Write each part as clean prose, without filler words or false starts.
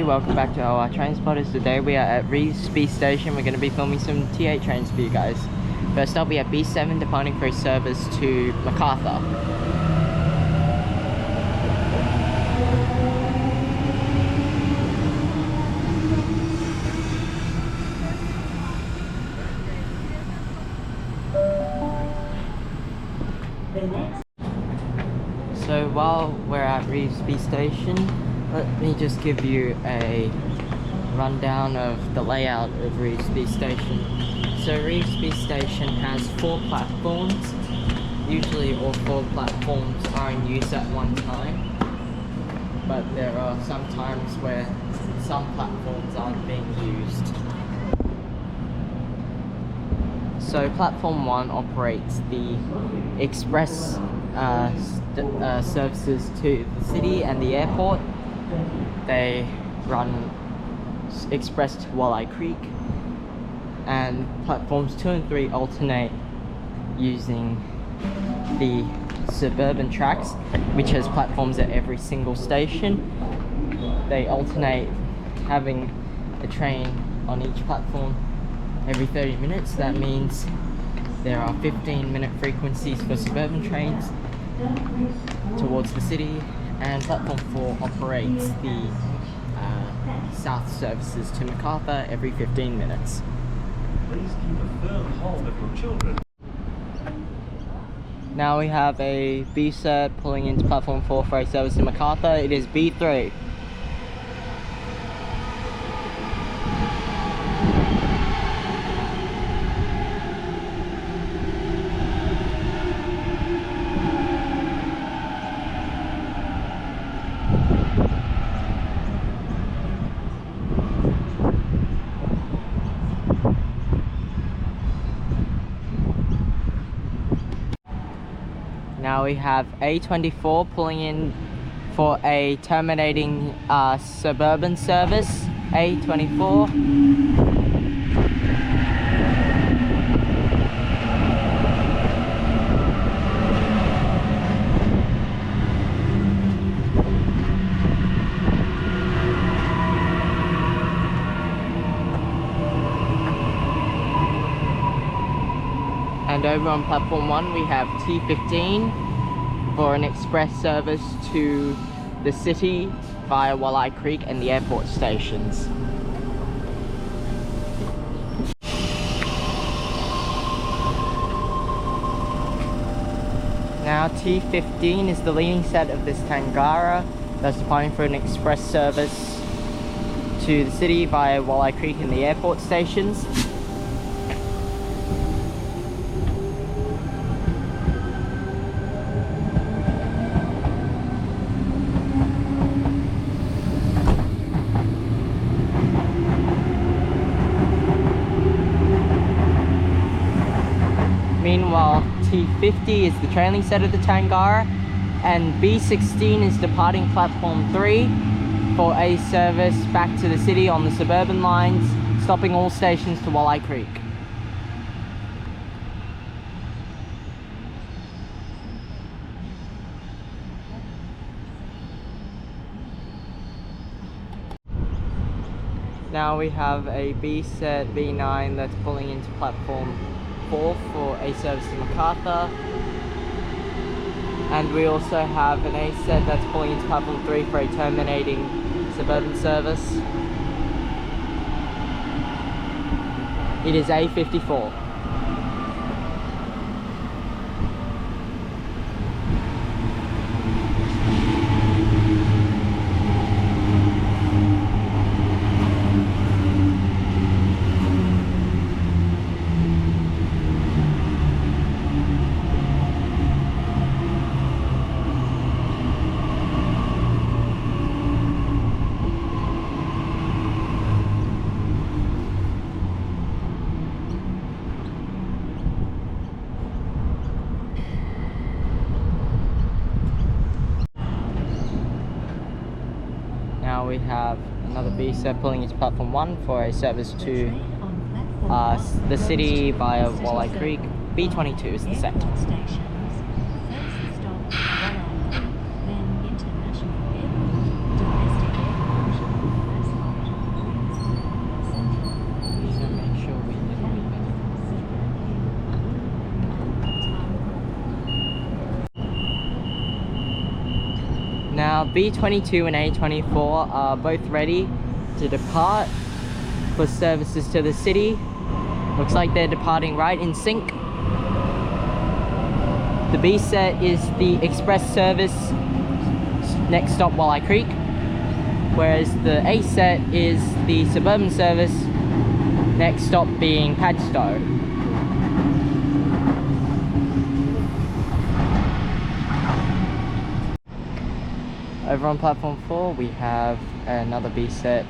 welcome back to our train spotters. Today we are at Revesby station. We're going to be filming some T8 trains for you guys. First up we have B7 departing for a service to MacArthur. So while we're at Revesby station, let me just give you a rundown of the layout of Revesby station. So Revesby station has 4 platforms. Usually all 4 platforms are in use at one time, but there are some times where some platforms aren't being used. So platform 1 operates the express services to the city and the airport. They run express to Walleye Creek, and platforms 2 and 3 alternate using the suburban tracks, which has platforms at every single station. They alternate having a train on each platform every 30 minutes. That means there are 15-minute frequencies for suburban trains towards the city, and platform 4 operates the south services to MacArthur every 15 minutes. Please keep a firm hold of your children. Now we have a B-cert pulling into platform 4 for a service to MacArthur. It is B3. Now we have A24 pulling in for a terminating suburban service. A24. And over on platform 1 we have T15 for an express service to the city via Walleye Creek and the airport stations. Now T15 is the leading set of this Tangara that's departing for an express service to the city via Walleye Creek and the airport stations. Meanwhile, T50 is the trailing set of the Tangara, and B16 is departing platform 3 for a service back to the city on the suburban lines, stopping all stations to Walleye Creek. Now we have a B set B9 that's pulling into platform 4 for a service to MacArthur, and we also have an A set that's pulling into platform 3 for a terminating suburban service. It is A54. Now we have another B set pulling into platform 1 for a service to the city via Walleye Creek. B22 is the set. now B22 and A24 are both ready to depart for services to the city. Looks like they're departing right in sync. The B set is the express service, next stop Walleye Creek, whereas the A set is the suburban service, next stop being Padstow. Over on platform 4 we have another B set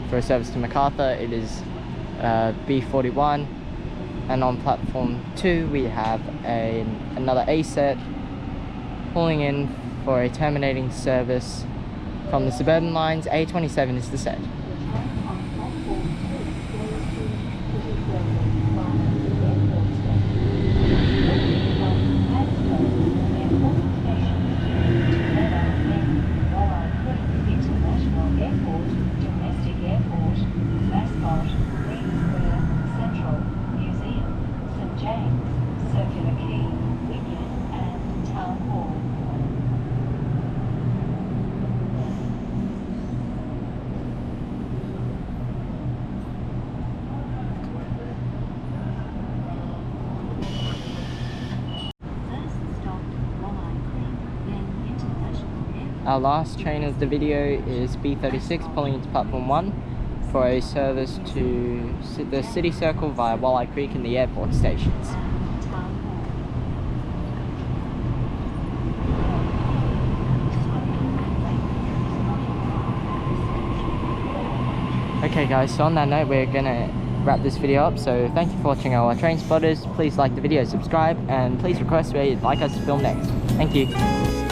for a service to MacArthur. It is B41, and on platform 2 we have another A set pulling in for a terminating service from the suburban lines. A27 is the set. Our last train of the video is B36 pulling into platform 1 for a service to the city circle via Walleye Creek and the airport stations. Okay guys, so on that note we're gonna wrap this video up, so thank you for watching our train spotters. Please like the video, subscribe, and please request where you'd like us to film next. Thank you.